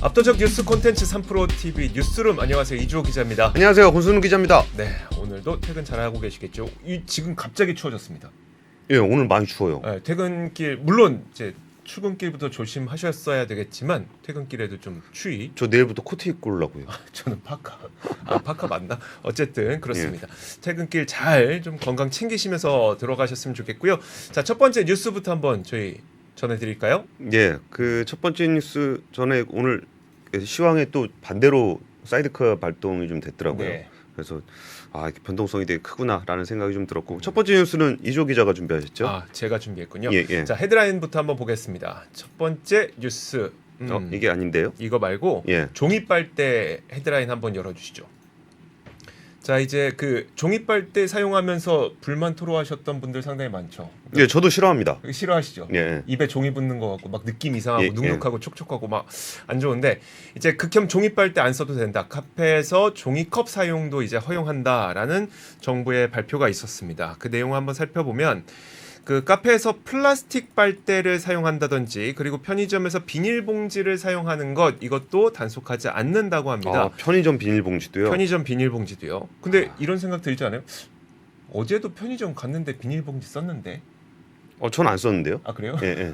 압도적 뉴스 콘텐츠 3프로TV 뉴스룸, 안녕하세요, 이주호 기자입니다. 안녕하세요, 권순우 기자입니다. 네, 오늘도 퇴근 잘하고 계시겠죠? 지금 갑자기 추워졌습니다. 예, 오늘 많이 추워요. 네, 퇴근길 물론 이제 출근길부터 조심하셨어야 되겠지만 퇴근길에도 좀 추위. 저 내일부터 코트 입고 오려고요. 저는 파카. 파카 맞나? 어쨌든 그렇습니다. 퇴근길 잘 좀 건강 챙기시면서 들어가셨으면 좋겠고요. 자, 첫 번째 뉴스부터 한번 저희 전해드릴까요? 예, 그 첫 번째 뉴스 전에 오늘 시황에 또 반대로 사이드카 발동이 좀 됐더라고요. 네. 그래서 이렇게 변동성이 되게 크구나라는 생각이 좀 들었고, 첫 번째 뉴스는 이주호 기자가 준비하셨죠? 제가 준비했군요. 예. 자, 헤드라인부터 한번 보겠습니다. 첫 번째 뉴스. 이게 아닌데요? 이거 말고 예. 종이 빨대 헤드라인 한번 열어주시죠. 자, 이제 그 종이 빨대 사용하면서 불만 토로하셨던 분들 상당히 많죠. 예, 저도 싫어합니다. 싫어하시죠? 예. 입에 종이 붙는 거 같고 막 느낌 이상하고 예, 눅눅하고 촉촉하고 막 안 좋은데, 이제 극혐 종이 빨대 안 써도 된다. 카페에서 종이컵 사용도 이제 허용한다라는 정부의 발표가 있었습니다. 그 내용 한번 살펴보면, 그 카페에서 플라스틱 빨대를 사용한다든지, 그리고 편의점에서 비닐봉지를 사용하는 것, 이것도 단속하지 않는다고 합니다. 편의점 비닐봉지도요? 편의점 비닐봉지도요. 근데 이런 생각 들지 않아요? 어제도 편의점 갔는데 비닐봉지 썼는데. 전 안 썼는데요. 그래요? 예.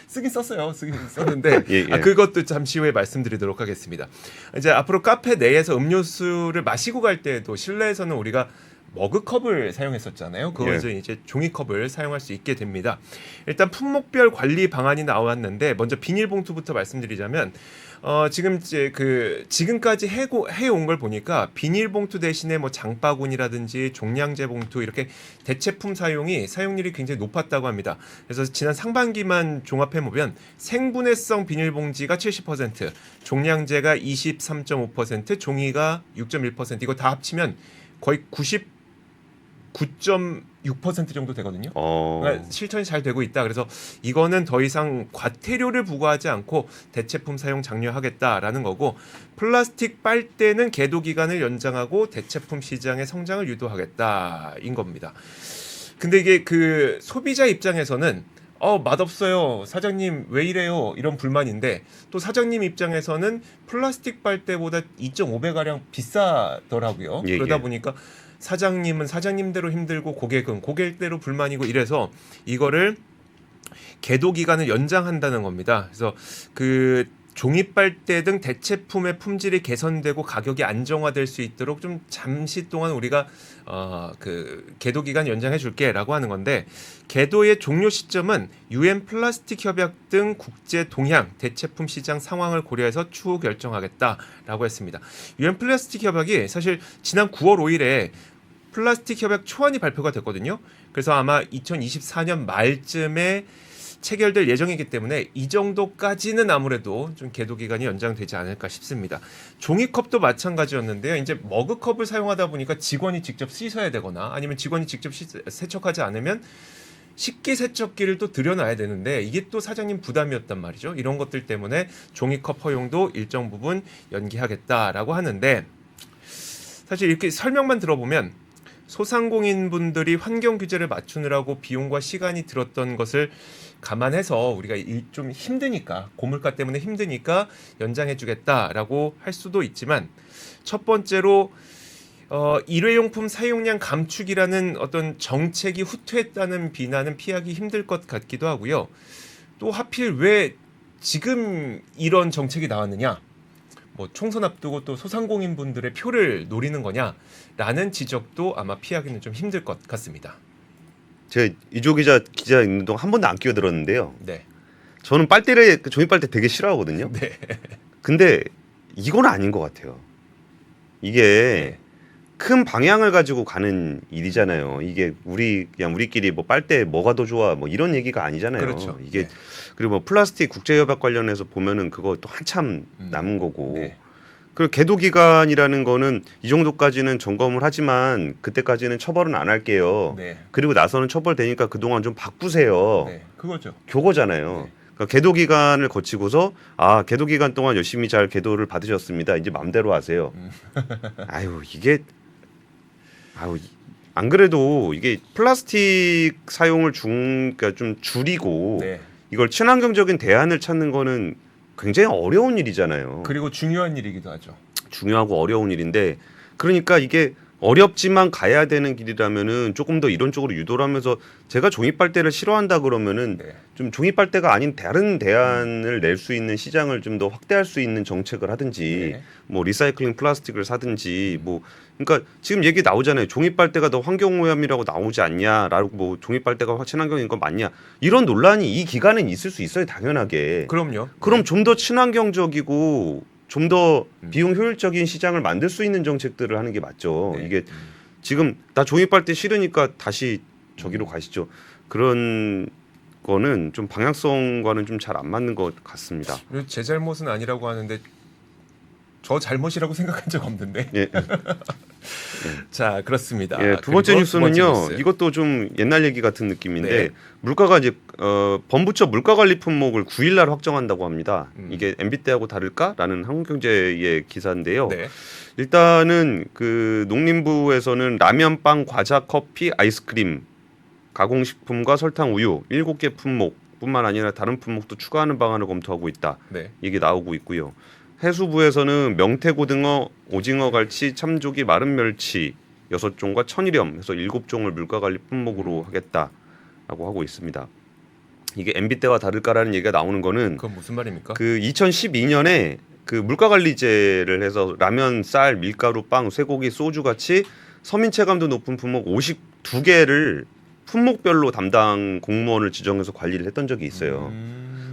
쓰긴 썼어요. 쓰긴 썼는데 예. 그것도 잠시 후에 말씀드리도록 하겠습니다. 이제 앞으로 카페 내에서 음료수를 마시고 갈 때에도 실내에서는 우리가 머그컵을 사용했었잖아요. 그것을 이제 종이컵을 사용할 수 있게 됩니다. 일단 품목별 관리 방안이 나왔는데, 먼저 비닐봉투부터 말씀드리자면, 지금 이제 지금까지 해온 걸 보니까 비닐봉투 대신에 뭐 장바구니라든지 종량제 봉투, 이렇게 대체품 사용률이 굉장히 높았다고 합니다. 그래서 지난 상반기만 종합해 보면 생분해성 비닐봉지가 70%, 종량제가 23.5%, 종이가 6.1%, 이거 다 합치면 거의 9.6% 정도 되거든요. 그러니까 실천이 잘 되고 있다. 그래서 이거는 더 이상 과태료를 부과하지 않고 대체품 사용 장려하겠다라는 거고, 플라스틱 빨대는 계도 기간을 연장하고 대체품 시장의 성장을 유도하겠다인 겁니다. 근데 이게 그 소비자 입장에서는 맛없어요, 사장님 왜 이래요, 이런 불만인데, 또 사장님 입장에서는 플라스틱 빨대보다 2.5배 가량 비싸더라고요. 그러다 보니까 사장님은 사장님대로 힘들고 고객은 고객대로 불만이고, 이래서 이거를 계도 기간을 연장한다는 겁니다. 그래서 그 종이 빨대 등 대체품의 품질이 개선되고 가격이 안정화될 수 있도록 좀 잠시 동안 우리가 그 계도 기간 연장해 줄게라고 하는 건데, 계도의 종료 시점은 UN 플라스틱 협약 등 국제 동향 대체품 시장 상황을 고려해서 추후 결정하겠다라고 했습니다. UN 플라스틱 협약이 사실 지난 9월 5일에 플라스틱 협약 초안이 발표가 됐거든요. 그래서 아마 2024년 말쯤에 체결될 예정이기 때문에 이 정도까지는 아무래도 좀 계도 기간이 연장되지 않을까 싶습니다. 종이컵도 마찬가지였는데요. 이제 머그컵을 사용하다 보니까 직원이 직접 씻어야 되거나, 아니면 직원이 직접 세척하지 않으면 식기세척기를 또 들여놔야 되는데, 이게 또 사장님 부담이었단 말이죠. 이런 것들 때문에 종이컵 허용도 일정 부분 연기하겠다라고 하는데, 사실 이렇게 설명만 들어보면 소상공인분들이 환경 규제를 맞추느라고 비용과 시간이 들었던 것을 감안해서 우리가 좀 힘드니까, 고물가 때문에 힘드니까 연장해주겠다라고 할 수도 있지만, 첫 번째로 일회용품 사용량 감축이라는 어떤 정책이 후퇴했다는 비난은 피하기 힘들 것 같기도 하고요. 또 하필 왜 지금 이런 정책이 나왔느냐, 뭐 총선 앞두고 또 소상공인분들의 표를 노리는 거냐라는 지적도 아마 피하기는 좀 힘들 것 같습니다. 제가 이주호 기자 있는 동안 한 번도 안 끼어들었는데요. 네. 저는 종이 빨대 되게 싫어하거든요. 네. 근데 이건 아닌 것 같아요. 이게 큰 방향을 가지고 가는 일이잖아요. 이게 우리끼리 뭐 빨대 뭐가 더 좋아 뭐 이런 얘기가 아니잖아요. 그렇죠. 이게 그리고 뭐 플라스틱 국제협약 관련해서 보면은 그거 또 한참 남은 거고. 그리고 계도 기간이라는 거는 이 정도까지는 점검을 하지만 그때까지는 처벌은 안 할게요. 그리고 나서는 처벌되니까 그동안 좀 바꾸세요. 그거죠. 그거잖아요. 그러니까 계도 기간을 거치고서 계도 기간 동안 열심히 잘 계도를 받으셨습니다. 이제 마음대로 하세요. 안 그래도 이게 플라스틱 사용을 그러니까 좀 줄이고 이걸 친환경적인 대안을 찾는 거는 굉장히 어려운 일이잖아요. 그리고 중요한 일이기도 하죠. 중요하고 어려운 일인데 그러니까 이게 어렵지만 가야 되는 길이라면은 조금 더 이런 쪽으로 유도를 하면서 제가 종이빨대를 싫어한다 그러면은 네. 좀 종이빨대가 아닌 다른 대안을 낼 수 있는 시장을 좀 더 확대할 수 있는 정책을 하든지 네. 뭐 리사이클링 플라스틱을 사든지 뭐 그러니까 지금 얘기 나오잖아요. 종이빨대가 더 환경오염이라고 나오지 않냐라고 뭐 종이빨대가 친환경인 건 맞냐 이런 논란이 이 기간엔 있을 수 있어요. 당연하게. 그럼요. 그럼 좀 더 친환경적이고 좀 더 비용 효율적인 시장을 만들 수 있는 정책들을 하는 게 맞죠. 네. 이게 지금 나 종이빨대 싫으니까 다시 저기로 가시죠. 그런 거는 좀 방향성과는 좀 잘 안 맞는 것 같습니다. 제 잘못은 아니라고 하는데 저 잘못이라고 생각한 적 없는데. 예. 자, 그렇습니다. 예, 두 번째 그리고 두 번째 뉴스는요. 뉴스. 이것도 좀 옛날 얘기 같은 느낌인데 네. 물가가 이제 범부처 물가관리 품목을 9일날 확정한다고 합니다. 이게 MB 때하고 다를까라는 한국경제의 기사인데요. 네. 일단은 그 농림부에서는 라면, 빵, 과자, 커피, 아이스크림, 가공식품과 설탕, 우유 7개 품목뿐만 아니라 다른 품목도 추가하는 방안을 검토하고 있다. 네. 이게 나오고 있고요. 해수부에서는 명태고등어, 오징어, 갈치, 참조기, 마른 멸치 6종과 천일염 해서 7종을 물가관리 품목으로 하겠다라고 하고 있습니다. 이게 MB 때와 다를까라는 얘기가 나오는 거는 그건 무슨 말입니까? 그 2012년에 그 물가관리제를 해서 라면, 쌀, 밀가루, 빵, 쇠고기, 소주 같이 서민 체감도 높은 품목 52개를 품목별로 담당 공무원을 지정해서 관리를 했던 적이 있어요.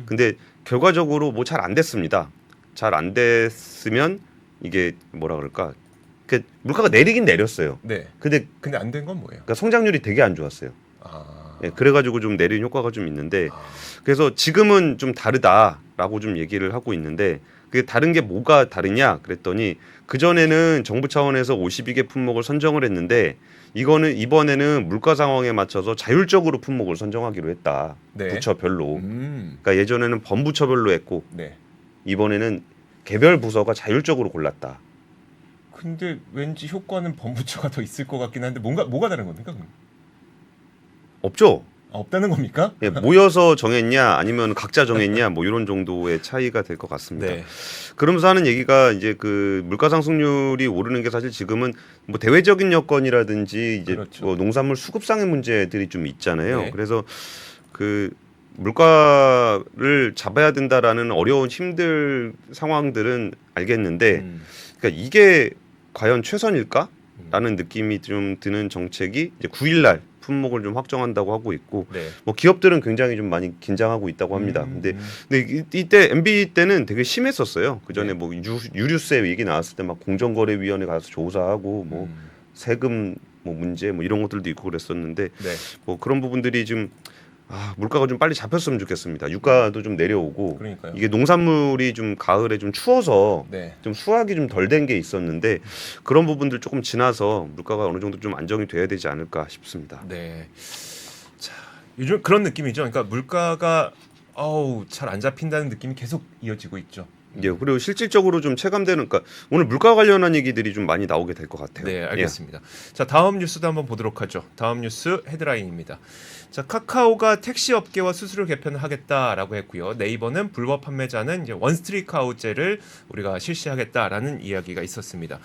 근데 결과적으로 뭐 잘 안 됐습니다. 잘 안 됐으면 이게 뭐라 그럴까? 그 물가가 내리긴 내렸어요. 네. 근데 안 된 건 뭐예요? 그러니까 성장률이 되게 안 좋았어요. 아. 예, 그래가지고 좀 내린 효과가 좀 있는데 그래서 지금은 좀 다르다라고 좀 얘기를 하고 있는데 그게 다른 게 뭐가 다르냐 그랬더니 그 전에는 정부 차원에서 52개 품목을 선정을 했는데 이번에는 물가 상황에 맞춰서 자율적으로 품목을 선정하기로 했다. 네. 부처별로. 그러니까 예전에는 범부처별로 했고 네. 이번에는 개별 부서가 자율적으로 골랐다. 근데 왠지 효과는 범부처가 더 있을 것 같긴 한데 뭐가 다른 겁니까? 그럼? 없죠. 없다는 겁니까? 예, 모여서 정했냐 아니면 각자 정했냐 뭐 이런 정도의 차이가 될 것 같습니다. 네. 그러면서 하는 얘기가 이제 그 물가 상승률이 오르는 게 사실 지금은 뭐 대외적인 여건이라든지 이제 그렇죠. 뭐 농산물 수급상의 문제들이 좀 있잖아요. 네. 그래서 그 물가를 잡아야 된다라는 어려운 힘들 상황들은 알겠는데 그러니까 이게 과연 최선일까라는 느낌이 좀 드는 정책이 이제 9일날 품목을 좀 확정한다고 하고 있고 네. 뭐 기업들은 굉장히 좀 많이 긴장하고 있다고 합니다. 근데 이때 MB 때는 되게 심했었어요. 그 전에 네. 뭐 유류세 얘기 나왔을 때 막 공정거래위원회 가서 조사하고 뭐 세금 뭐 문제 뭐 이런 것들도 있고 그랬었는데 네. 뭐 그런 부분들이 좀 물가가 좀 빨리 잡혔으면 좋겠습니다. 유가도 좀 내려오고 그러니까요. 이게 농산물이 좀 가을에 좀 추워서 네. 좀 수확이 좀 덜 된 게 있었는데 그런 부분들 조금 지나서 물가가 어느 정도 좀 안정이 돼야 되지 않을까 싶습니다. 네. 자, 요즘 그런 느낌이죠. 그러니까 물가가 잘 안 잡힌다는 느낌이 계속 이어지고 있죠. 예, 그리고 실질적으로 좀 체감되는 그러니까 오늘 물가 관련한 얘기들이 좀 많이 나오게 될 것 같아요. 네, 알겠습니다. 자, 다음 뉴스도 한번 보도록 하죠. 다음 뉴스 헤드라인입니다. 자, 카카오가 택시 업계와 수수료 개편을 하겠다라고 했고요. 네이버는 불법 판매자는 이제 원스트리크아웃제를 우리가 실시하겠다라는 이야기가 있었습니다.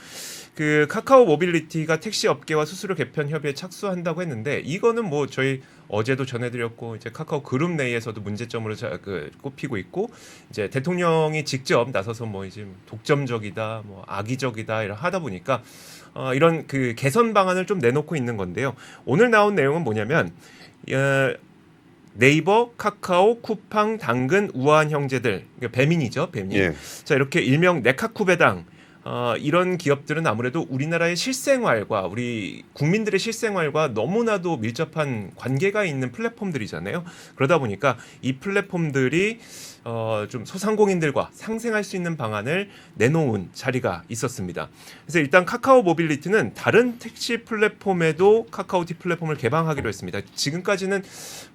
그 카카오 모빌리티가 택시 업계와 수수료 개편 협의에 착수한다고 했는데 이거는 뭐 저희 어제도 전해드렸고 이제 카카오 그룹 내에서도 문제점으로 꼽히고 있고 이제 대통령이 직접 나서서 뭐 이제 독점적이다, 뭐 악의적이다 이런 하다 보니까 이런 그 개선 방안을 좀 내놓고 있는 건데요. 오늘 나온 내용은 뭐냐면 네이버, 카카오, 쿠팡, 당근, 우아한 형제들, 그러니까 배민이죠, 배민. 예. 자, 이렇게 일명 네카쿠배당 이런 기업들은 아무래도 우리나라의 실생활과 우리 국민들의 실생활과 너무나도 밀접한 관계가 있는 플랫폼들이잖아요. 그러다 보니까 이 플랫폼들이 좀 소상공인들과 상생할 수 있는 방안을 내놓은 자리가 있었습니다. 그래서 일단 카카오 모빌리티는 다른 택시 플랫폼에도 카카오티 플랫폼을 개방하기로 했습니다. 지금까지는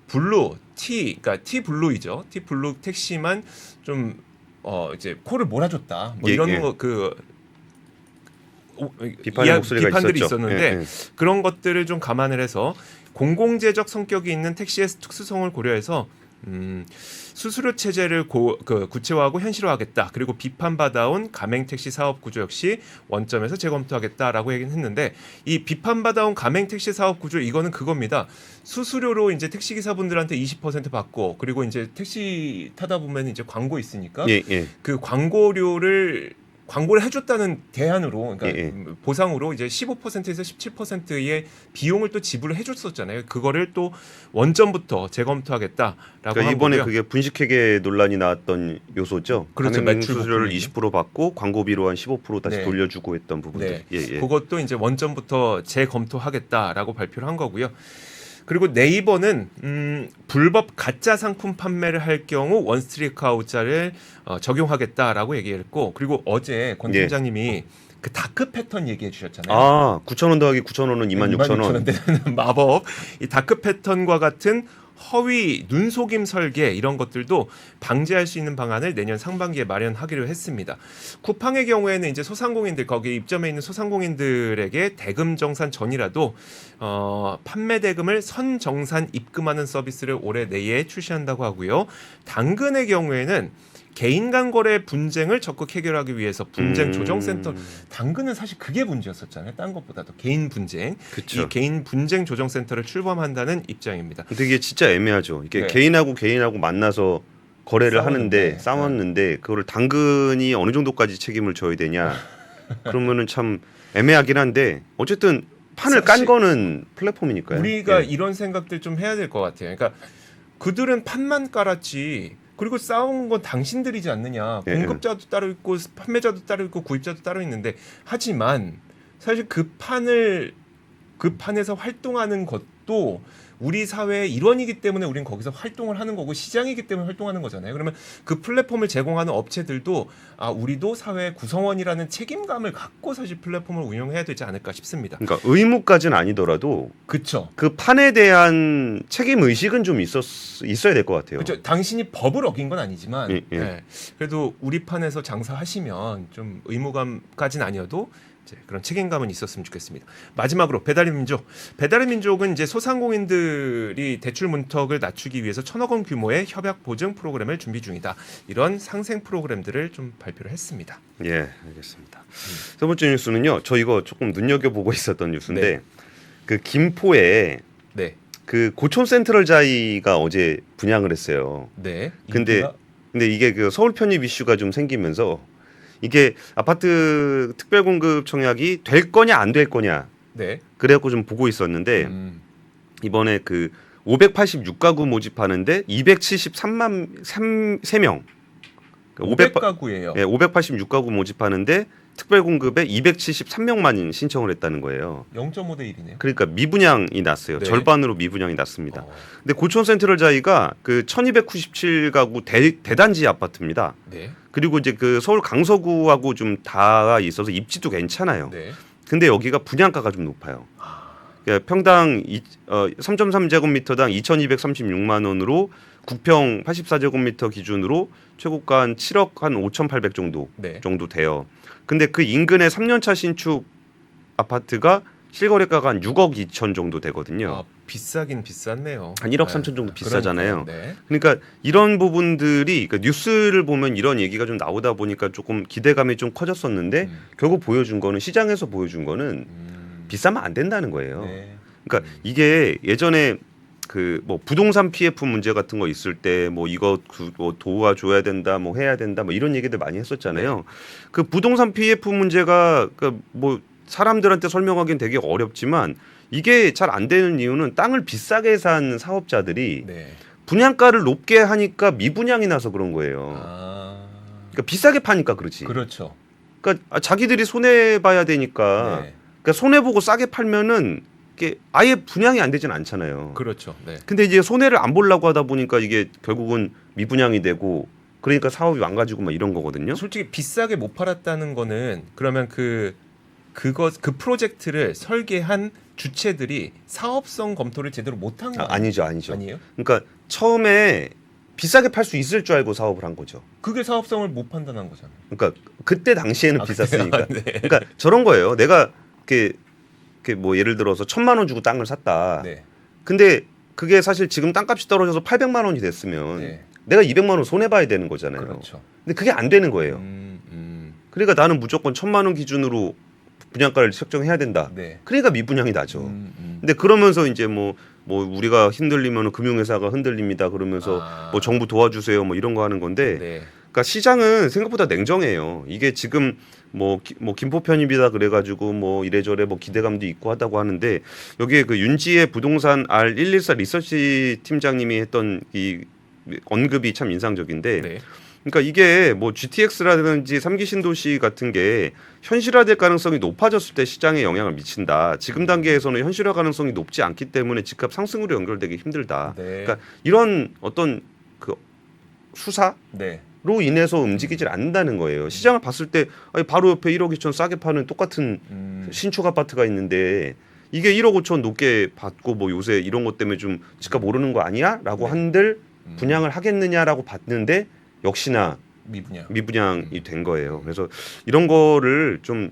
블루, 그러니까 티블루이죠. 티블루 택시만 좀 이제 코를 몰아줬다. 뭐 이런 거 비판의 목소리가 비판들이 있었죠. 있었는데 그런 것들을 좀 감안을 해서 공공재적 성격이 있는 택시의 특수성을 고려해서 수수료 체제를 구체화하고 현실화하겠다. 그리고 비판받아온 가맹택시 사업 구조 역시 원점에서 재검토하겠다라고 얘기는 했는데 이 비판받아온 가맹택시 사업 구조 이거는 그겁니다. 수수료로 이제 택시 기사분들한테 20% 받고 그리고 이제 택시 타다 보면 이제 광고 있으니까 그 광고를 해줬다는 대안으로, 그러니까 보상으로 이제 15%에서 17%의 비용을 또 지불을 해줬었잖아요. 그거를 또 원점부터 재검토하겠다라고 그러니까 한 이번에 거고요. 그게 분식회계 논란이 나왔던 요소죠. 그렇죠. 가맹 매출 수수료를 부분이죠. 20% 받고 광고비로 한 15% 다시 네. 돌려주고 했던 부분들. 네. 그것도 이제 원점부터 재검토하겠다라고 발표를 한 거고요. 그리고 네이버는 불법 가짜 상품 판매를 할 경우 원스트리크 아웃자를 적용하겠다라고 얘기했고, 그리고 어제 권 팀장님이 그 다크 패턴 얘기해 주셨잖아요. 아, 9,000원 더하기 9,000원은 26,000원. 되는 마법. 이 다크 패턴과 같은 허위 눈속임 설계 이런 것들도 방지할 수 있는 방안을 내년 상반기에 마련하기로 했습니다. 쿠팡의 경우에는 이제 소상공인들 거기 입점해 있는 소상공인들에게 대금 정산 전이라도 판매 대금을 선정산 입금하는 서비스를 올해 내에 출시한다고 하고요. 당근의 경우에는 개인 간 거래 분쟁을 적극 해결하기 위해서 분쟁 조정센터, 당근은 사실 그게 문제였었잖아요. 딴 것보다도 개인 분쟁. 그쵸. 이 개인 분쟁 조정센터를 출범한다는 입장입니다. 근데 이게 진짜 애매하죠. 이게 개인하고 만나서 거래를 하는데 싸웠는데 그거를 당근이 어느 정도까지 책임을 져야 되냐. 그러면은 참 애매하긴 한데 어쨌든 판을 깐 거는 플랫폼이니까요. 우리가 이런 생각들 좀 해야 될 것 같아요. 그러니까 그들은 판만 깔았지. 그리고 싸운 건 당신들이지 않느냐. 공급자도 따로 있고 판매자도 따로 있고 구입자도 따로 있는데, 하지만 사실 그 판에서 활동하는 것도 우리 사회의 일원이기 때문에 우리는 거기서 활동을 하는 거고, 시장이기 때문에 활동하는 거잖아요. 그러면 그 플랫폼을 제공하는 업체들도 우리도 사회의 구성원이라는 책임감을 갖고 사실 플랫폼을 운영해야 되지 않을까 싶습니다. 그러니까 의무까지는 아니더라도 그렇죠. 그 판에 대한 책임 의식은 좀 있어야 될 것 같아요. 그렇죠. 당신이 법을 어긴 건 아니지만 그래도 우리 판에서 장사하시면 좀 의무감까지는 아니어도 그런 책임감은 있었으면 좋겠습니다. 마지막으로 배달의 민족. 배달의 민족은 이제 소상공인들이 대출 문턱을 낮추기 위해서 1,000억 원 규모의 협약 보증 프로그램을 준비 중이다. 이런 상생 프로그램들을 좀 발표를 했습니다. 예, 알겠습니다. 세 번째 뉴스는요. 저 이거 조금 눈여겨보고 있었던 뉴스인데 그 김포에 그 고촌 센트럴자이가 어제 분양을 했어요. 네. 근데 이게 그 서울 편입 이슈가 좀 생기면서 이게 아파트 특별공급 청약이 될 거냐 안 될 거냐. 그래갖고 좀 보고 있었는데 이번에 그 586가구 모집하는데 273만 3명. 500가구예요. 예, 586가구 모집하는데 특별공급에 273명만 신청을 했다는 거예요. 0.5대 1이네요. 그러니까 미분양이 났어요. 절반으로 미분양이 났습니다. 근데 고촌 센트럴자이가 그 1297가구 대단지 아파트입니다. 그리고 이제 그 서울 강서구하고 좀 닿아 있어서 입지도 괜찮아요. 근데 여기가 분양가가 좀 높아요. 그러니까 평당 3.3제곱미터당 2,236만 원으로 9평 84제곱미터 기준으로 최고가 한 7억 한 5,800 정도 돼요. 근데 그 인근에 3년차 신축 아파트가 실거래가가 한 6억 2천 정도 되거든요. 비싸긴 비쌌네요. 한 1억 3천 정도 비싸잖아요. 그러니까 이런 부분들이 그러니까 뉴스를 보면 이런 얘기가 좀 나오다 보니까 조금 기대감이 좀 커졌었는데 결국 보여준 거는 시장에서 보여준 거는 비싸면 안 된다는 거예요. 그러니까 이게 예전에 그 뭐 부동산 PF 문제 같은 거 있을 때 뭐 이거 뭐 도와줘야 된다, 뭐 해야 된다, 뭐 이런 얘기들 많이 했었잖아요. 그 부동산 PF 문제가 그 뭐 사람들한테 설명하기는 되게 어렵지만 이게 잘 안 되는 이유는 땅을 비싸게 산 사업자들이 분양가를 높게 하니까 미분양이 나서 그런 거예요. 그러니까 비싸게 파니까 그렇지. 그렇죠. 그러니까 자기들이 손해 봐야 되니까. 그러니까 손해 보고 싸게 팔면은 이게 아예 분양이 안 되진 않잖아요. 그렇죠. 근데 이제 손해를 안 보려고 하다 보니까 이게 결국은 미분양이 되고 그러니까 사업이 망가지고 막 이런 거거든요. 솔직히 비싸게 못 팔았다는 거는 그러면 그 프로젝트를 설계한 주체들이 사업성 검토를 제대로 못한 거 아니죠. 아니에요? 그러니까 처음에 비싸게 팔 수 있을 줄 알고 사업을 한 거죠. 그게 사업성을 못 판단한 거잖아요. 그러니까 그때 당시에는 비쌌으니까. 그러니까 저런 거예요. 내가 뭐 예를 들어서 1,000만 원 주고 땅을 샀다. 근데 그게 사실 지금 땅값이 떨어져서 800만 원이 됐으면 네. 내가 200만 원 손해 봐야 되는 거잖아요. 그렇죠. 근데 그게 안 되는 거예요. 그러니까 나는 무조건 1,000만 원 기준으로 분양가를 책정해야 된다. 네. 그러니까 미분양이 나죠. 근데 그러면서 이제 뭐 우리가 흔들리면 금융회사가 흔들립니다. 그러면서 뭐 정부 도와주세요. 뭐 이런 거 하는 건데, 네. 그러니까 시장은 생각보다 냉정해요. 이게 지금 뭐 김포 편입이다 그래가지고 뭐 이래저래 뭐 기대감도 있고 하다고 하는데 여기에 그 윤지혜 부동산 R114 리서치 팀장님이 했던 이 언급이 참 인상적인데. 네. 그러니까 이게 뭐 GTX라든지 3기 신도시 같은 게 현실화될 가능성이 높아졌을 때 시장에 영향을 미친다. 지금 단계에서는 현실화 가능성이 높지 않기 때문에 집값 상승으로 연결되기 힘들다. 네. 그러니까 이런 어떤 그 수사로 네. 인해서 움직이질 않는다는 거예요. 시장을 봤을 때 아니 바로 옆에 1억 2천 싸게 파는 똑같은 신축 아파트가 있는데 이게 1억 5천 높게 받고 뭐 요새 이런 것 때문에 좀 집값 오르는 거 아니야?라고 한들 분양을 하겠느냐라고 봤는데 역시나 미분양이 된 거예요. 그래서 이런 거를 좀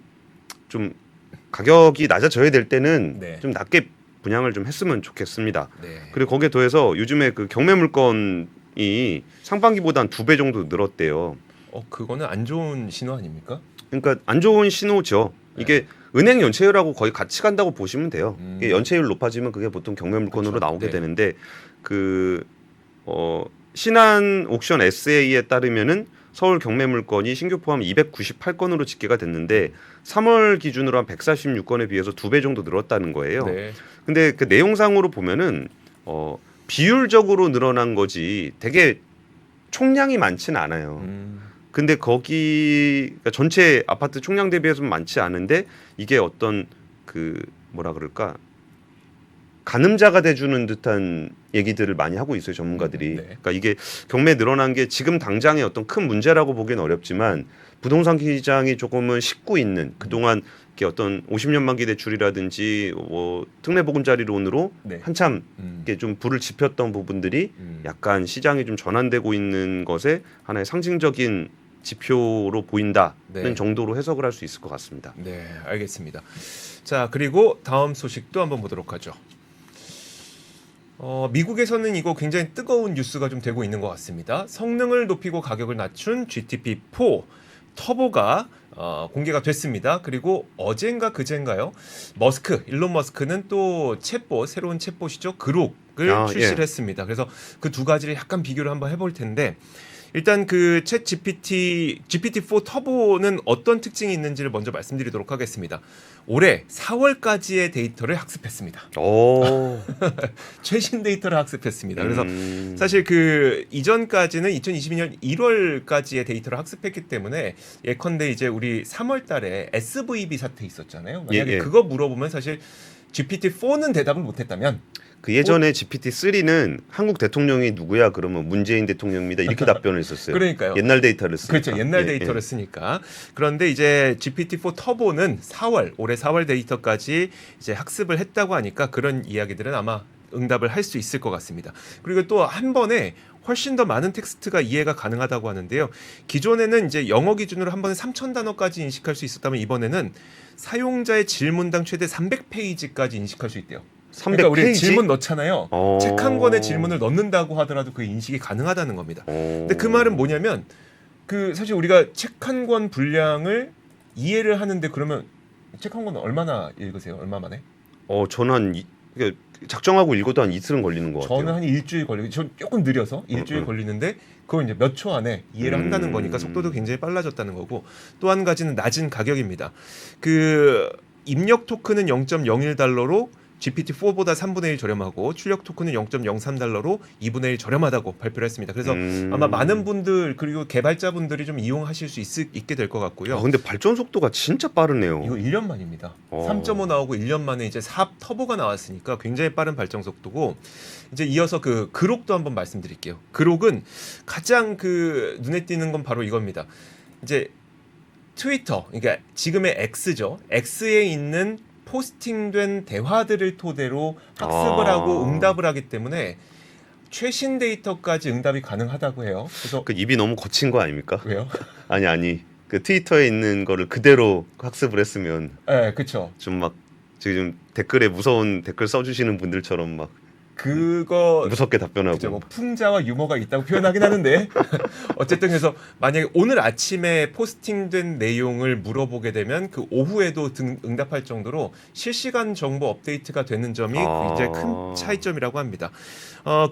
가격이 낮아져야 될 때는 네. 좀 낮게 분양을 좀 했으면 좋겠습니다. 네. 그리고 거기에 더해서 요즘에 그 경매 물건이 상반기보다 한 2배 정도 늘었대요. 그거는 안 좋은 신호 아닙니까? 그러니까 안 좋은 신호죠. 네. 이게 은행 연체율하고 거의 같이 간다고 보시면 돼요. 이게 연체율 높아지면 그게 보통 경매 물건으로 그렇죠. 나오게 네. 되는데 신한 옥션 SA에 따르면은 서울 경매 물건이 신규 포함 298건으로 집계가 됐는데 3월 기준으로 한 146건에 비해서 2배 정도 늘었다는 거예요. 네. 근데 그 내용상으로 보면은 비율적으로 늘어난 거지 되게 총량이 많지는 않아요. 근데 그러니까 전체 아파트 총량 대비해서는 많지 않은데 이게 어떤 그 뭐라 그럴까 가늠자가 돼주는 듯한 얘기들을 많이 하고 있어요 전문가들이. 네. 그러니까 이게 경매 늘어난 게 지금 당장의 어떤 큰 문제라고 보기는 어렵지만 부동산 시장이 조금은 식고 있는 그동안 이렇게 어떤 50년 만기 대출이라든지 특례보금자리론으로 네. 한참 이렇게 좀 불을 지폈던 부분들이 약간 시장이 좀 전환되고 있는 것에 하나의 상징적인 지표로 보인다는 네. 정도로 해석을 할 수 있을 것 같습니다. 네, 알겠습니다. 자, 그리고 다음 소식도 한번 보도록 하죠. 미국에서는 이거 굉장히 뜨거운 뉴스가 좀 되고 있는 것 같습니다. 성능을 높이고 가격을 낮춘 GTP4 터보가 공개가 됐습니다. 그리고 어젠가 그젠가요? 일론 머스크는 또 새로운 챗봇이죠. 그록을 출시를 했습니다. 그래서 그 두 가지를 약간 비교를 한번 해볼 텐데 일단 그 챗 GPT-4 터보는 어떤 특징이 있는지를 먼저 말씀드리도록 하겠습니다. 올해 4월까지의 데이터를 학습했습니다. 오. 최신 데이터를 학습했습니다. 그래서 사실 그 이전까지는 2022년 1월까지의 데이터를 학습했기 때문에 예컨대 이제 우리 3월달에 SVB 사태 있었잖아요. 만약에 그거 물어보면 사실 GPT-4는 대답을 못했다면 그 예전에 GPT-3는 한국 대통령이 누구야? 그러면 문재인 대통령입니다. 이렇게 답변을 했었어요. 그러니까요. 옛날 데이터를 쓰니까. 그렇죠. 옛날 데이터를 쓰니까. 그런데 이제 GPT-4 터보는 올해 4월 데이터까지 이제 학습을 했다고 하니까 그런 이야기들은 아마 응답을 할 수 있을 것 같습니다. 그리고 또 한 번에 훨씬 더 많은 텍스트가 이해가 가능하다고 하는데요. 기존에는 이제 영어 기준으로 한 번에 3,000단어까지 인식할 수 있었다면 이번에는 사용자의 질문당 최대 300페이지까지 인식할 수 있대요. 300 그러니까 우리 페이지? 질문 넣잖아요. 책 한 권에 질문을 넣는다고 하더라도 그 인식이 가능하다는 겁니다. 근데 그 말은 뭐냐면 그 사실 우리가 책 한 권 분량을 이해를 하는데 그러면 책 한 권 얼마나 읽으세요? 얼마 만에? 저는 작정하고 읽어도 한 이틀은 걸리는 것 같아요. 저는 한 일주일 걸리고 저 조금 느려서 일주일 걸리는데 그걸 이제 몇 초 안에 이해를 한다는 거니까 속도도 굉장히 빨라졌다는 거고 또 한 가지는 낮은 가격입니다. 그 입력 토큰은 0.01달러로 GPT-4보다 3분의 1 저렴하고 출력 토큰은 0.03달러로 2분의 1 저렴하다고 발표를 했습니다. 그래서 아마 많은 분들 그리고 개발자분들이 좀 이용하실 수 있게 될 것 같고요. 근데 발전 속도가 진짜 빠르네요. 이거 1년 만입니다. 3.5 나오고 1년 만에 이제 4 터보가 나왔으니까 굉장히 빠른 발전 속도고 이제 이어서 그 그록도 한번 말씀드릴게요. 그록은 가장 그 눈에 띄는 건 바로 이겁니다. 이제 트위터, 그러니까 지금의 X죠. X에 있는 포스팅된 대화들을 토대로 학습을 하고 응답을 하기 때문에 최신 데이터까지 응답이 가능하다고 해요. 그래서 그 입이 너무 거친 거 아닙니까? 왜요? 아니 그 트위터에 있는 거를 그대로 학습을 했으면 네, 그렇죠. 좀 막 지금 댓글에 무서운 댓글 써주시는 분들처럼 막 그거 무섭게 답변하고. 그죠, 뭐 풍자와 유머가 있다고 표현하긴 하는데 어쨌든 그래서 만약에 오늘 아침에 포스팅된 내용을 물어보게 되면 그 오후에도 응답할 정도로 실시간 정보 업데이트가 되는 점이 굉장히 큰 차이점이라고 합니다.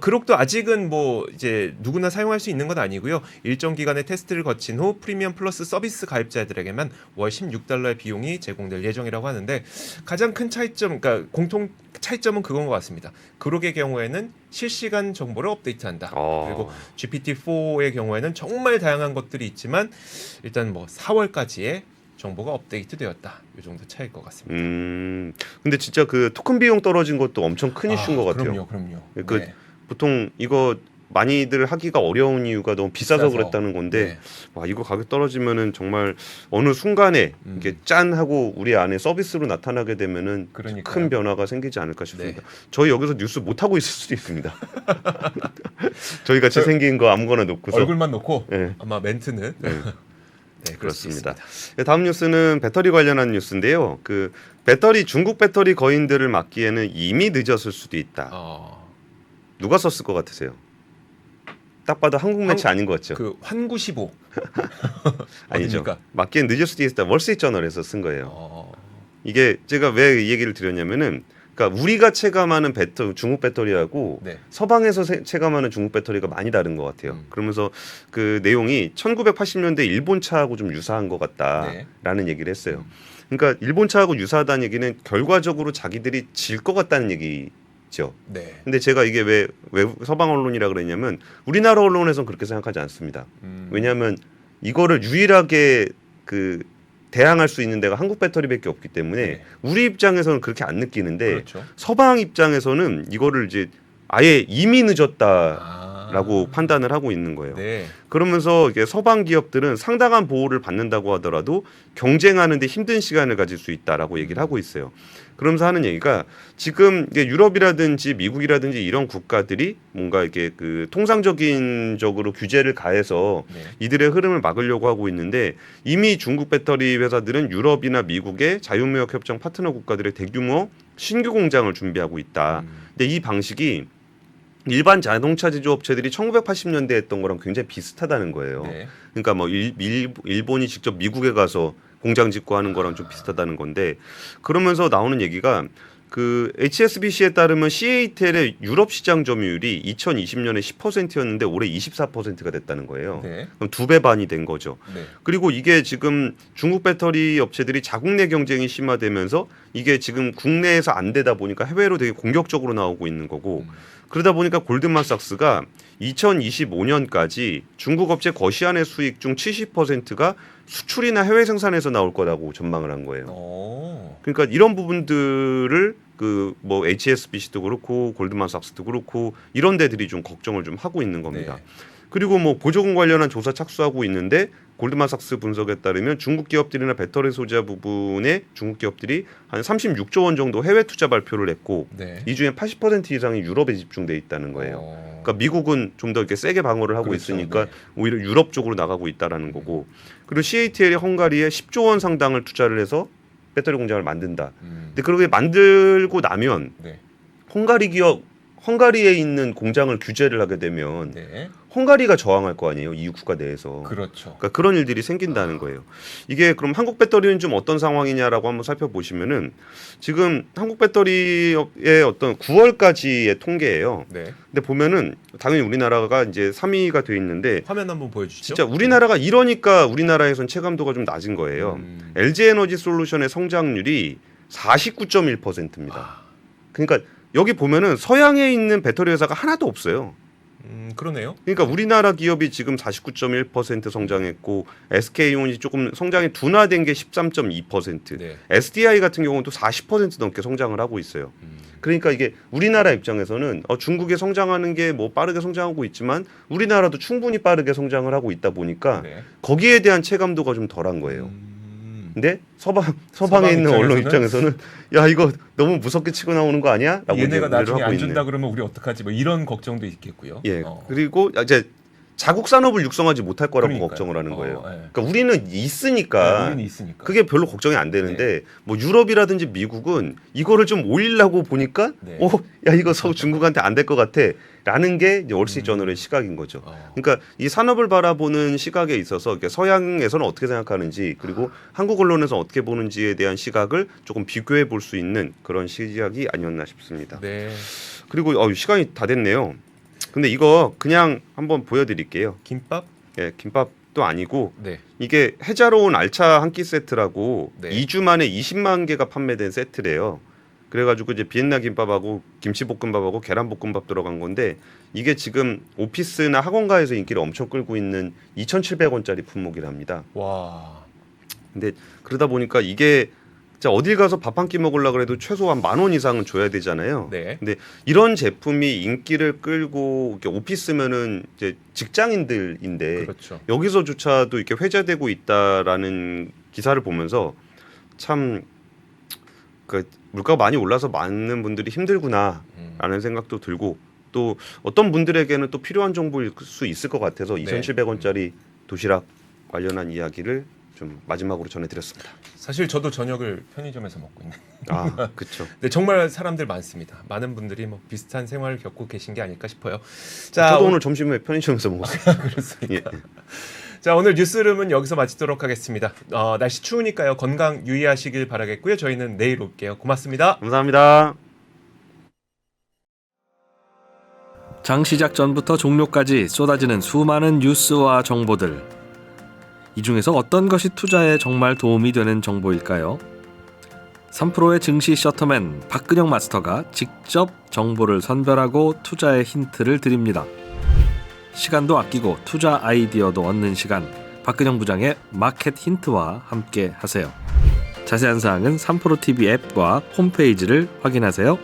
그록도 아직은 뭐 이제 누구나 사용할 수 있는 건 아니고요. 일정 기간의 테스트를 거친 후 프리미엄 플러스 서비스 가입자들에게만 월 16달러의 비용이 제공될 예정이라고 하는데 가장 큰 차이점, 그러니까 공통 차이점은 그건 것 같습니다. 그록의 경우에는 실시간 정보를 업데이트한다. 그리고 GPT-4의 경우에는 정말 다양한 것들이 있지만 일단 뭐 4월까지의 정보가 업데이트되었다. 이 정도 차이일 것 같습니다. 근데 진짜 그 토큰 비용 떨어진 것도 엄청 큰 이슈인 것 같아요. 그럼요. 그 네. 보통 이거 많이들 하기가 어려운 이유가 너무 비싸서 그랬다는 건데 네. 와 이거 가격 떨어지면은 정말 어느 순간에 이게 짠 하고 우리 안에 서비스로 나타나게 되면은 그러니까요. 큰 변화가 생기지 않을까 싶습니다. 네. 저희 여기서 뉴스 못 하고 있을 수도 있습니다. 저희 같이 생긴 거 아무거나 놓고서 얼굴만 놓고 네. 아마 멘트는 네, 그렇습니다. 다음 뉴스는 배터리 관련한 뉴스인데요. 그 배터리 중국 배터리 거인들을 막기에는 이미 늦었을 수도 있다. 누가 썼을 것 같으세요? 딱 봐도 한국 매체 아닌 것 같죠? 그 환구15 아니죠. 막기엔 늦을 수도 있다. 월스트리트저널에서 쓴 거예요. 이게 제가 왜 이 얘기를 드렸냐면은 그러니까 우리가 체감하는 중국 배터리하고 네. 서방에서 체감하는 중국 배터리가 많이 다른 것 같아요. 그러면서 그 내용이 1980년대 일본 차하고 좀 유사한 것 같다라는 얘기를 했어요. 그러니까 일본 차하고 유사하다는 얘기는 결과적으로 자기들이 질 것 같다는 얘기죠. 네. 근데 제가 이게 왜 서방 언론이라 그랬냐면 우리나라 언론에서는 그렇게 생각하지 않습니다. 왜냐하면 이거를 유일하게 그 대항할 수 있는 데가 한국 배터리밖에 없기 때문에 네. 우리 입장에서는 그렇게 안 느끼는데 그렇죠. 서방 입장에서는 이거를 이제 아예 이미 늦었다라고 판단을 하고 있는 거예요. 네. 그러면서 이게 서방 기업들은 상당한 보호를 받는다고 하더라도 경쟁하는데 힘든 시간을 가질 수 있다라고 얘기를 하고 있어요. 그러면서 하는 얘기가 지금 이게 유럽이라든지 미국이라든지 이런 국가들이 뭔가 이렇게 그 통상적인적으로 규제를 가해서 이들의 흐름을 막으려고 하고 있는데 이미 중국 배터리 회사들은 유럽이나 미국의 자유무역 협정 파트너 국가들의 대규모 신규 공장을 준비하고 있다. 근데 이 방식이 일반 자동차 제조업체들이 1980년대에 했던 거랑 굉장히 비슷하다는 거예요. 네. 그러니까 뭐 일본이 직접 미국에 가서 공장 짓고 하는 거랑 좀 비슷하다는 건데 그러면서 나오는 얘기가 그 HSBC에 따르면 CATL의 유럽 시장 점유율이 2020년에 10%였는데 올해 24%가 됐다는 거예요. 네. 그럼 2배 반이 된 거죠. 네. 그리고 이게 지금 중국 배터리 업체들이 자국 내 경쟁이 심화되면서 이게 지금 국내에서 안 되다 보니까 해외로 되게 공격적으로 나오고 있는 거고 그러다 보니까 골드만삭스가 2025년까지 중국 업체 거시안의 수익 중 70%가 수출이나 해외 생산에서 나올 거라고 전망을 한 거예요. 그러니까 이런 부분들을 그 뭐 HSBC도 그렇고 골드만삭스도 그렇고 이런 데들이 좀 걱정을 좀 하고 있는 겁니다. 네. 그리고 뭐 보조금 관련한 조사 착수하고 있는데 골드만삭스 분석에 따르면 중국 기업들이나 배터리 소재 부분에 중국 기업들이 한 36조 원 정도 해외 투자 발표를 했고 이 중에 80% 이상이 유럽에 집중돼 있다는 거예요. 그러니까 미국은 좀 더 이렇게 세게 방어를 하고 있으니까 오히려 유럽 쪽으로 나가고 있다라는 거고 그리고 CATL이 헝가리에 10조 원 상당을 투자를 해서 배터리 공장을 만든다. 근데 그렇게 만들고 나면 헝가리에 있는 공장을 규제를 하게 되면 헝가리가 저항할 거 아니에요. EU 국가 내에서. 그렇죠. 그러니까 그런 일들이 생긴다는 거예요. 이게 그럼 한국 배터리는 좀 어떤 상황이냐라고 한번 살펴보시면은 지금 한국 배터리의 어떤 9월까지의 통계예요. 근데 보면은 당연히 우리나라가 이제 3위가 돼 있는데 화면 한번 보여주시죠. 진짜 우리나라가 이러니까 우리나라에선 체감도가 좀 낮은 거예요. LG에너지솔루션의 성장률이 49.1%입니다. 그러니까 여기 보면은 서양에 있는 배터리 회사가 하나도 없어요. 그러네요. 그러니까 우리나라 기업이 지금 49.1% 성장했고 SK온이 조금 성장이 둔화된 게 13.2%. SDI 같은 경우는 또 40% 넘게 성장을 하고 있어요. 그러니까 이게 우리나라 입장에서는 중국이 성장하는 게 뭐 빠르게 성장하고 있지만 우리나라도 충분히 빠르게 성장을 하고 있다 보니까 거기에 대한 체감도가 좀 덜한 거예요. 근데 서방에 있는 언론 입장에서는 야 이거 너무 무섭게 치고 나오는 거 아니야? 라고 얘네가 나중에 안 준다 그러면 우리 어떡하지? 뭐 이런 걱정도 있겠고요. 예. 그리고 이제 자국 산업을 육성하지 못할 거라고 그러니까요. 걱정을 하는 거예요. 네. 그러니까 우리는 있으니까, 우리는 있으니까. 그게 별로 걱정이 안 되는데 뭐 유럽이라든지 미국은 이거를 좀 올리려고 보니까 네. 야 이거 중국한테 안 될 것 같아라는 게 이제 월스트리트저널의 시각인 거죠. 그러니까 이 산업을 바라보는 시각에 있어서 서양에서는 어떻게 생각하는지 그리고 한국 언론에서 어떻게 보는지에 대한 시각을 조금 비교해 볼 수 있는 그런 시각이 아니었나 싶습니다. 네. 그리고 시간이 다 됐네요. 근데 이거 그냥 한번 보여드릴게요. 김밥? 예, 김밥도 아니고 네. 이게 해자로운 알차 한 끼 세트라고 네. 2주 만에 20만 개가 판매된 세트래요. 그래가지고 이제 비엔나 김밥하고 김치볶음밥하고 계란볶음밥 들어간 건데 이게 지금 오피스나 학원가에서 인기를 엄청 끌고 있는 2,700원짜리 품목이랍니다. 와. 근데 그러다 보니까 이게 진짜 어딜 가서 밥 한 끼 먹으려고 그래도 최소한 10,000원 이상은 줘야 되잖아요. 네. 근데 이런 제품이 인기를 끌고 이렇게 오피스면은 이제 직장인들인데 그렇죠. 여기서조차도 이렇게 회자되고 있다라는 기사를 보면서 참 그 물가가 많이 올라서 많은 분들이 힘들구나라는 생각도 들고 또 어떤 분들에게는 또 필요한 정보일 수 있을 것 같아서 네. 2,700원짜리 도시락 관련한 이야기를 좀 마지막으로 전해드렸습니다. 사실 저도 저녁을 편의점에서 먹고 있는. 아, 그렇죠. 네, 정말 사람들 많습니다. 많은 분들이 뭐 비슷한 생활을 겪고 계신 게 아닐까 싶어요. 자, 저도 오늘 점심에 편의점에서 먹었어요. 그렇습니까? 예. 자, 오늘 뉴스룸은 여기서 마치도록 하겠습니다. 날씨 추우니까요. 건강 유의하시길 바라겠고요. 저희는 내일 올게요. 고맙습니다. 감사합니다. 장 시작 전부터 종료까지 쏟아지는 수많은 뉴스와 정보들. 이 중에서 어떤 것이 투자에 정말 도움이 되는 정보일까요? 3프로의 증시 셔터맨 박근영 마스터가 직접 정보를 선별하고 투자의 힌트를 드립니다. 시간도 아끼고 투자 아이디어도 얻는 시간, 박근영 부장의 마켓 힌트와 함께 하세요. 자세한 사항은 3프로 TV 앱과 홈페이지를 확인하세요.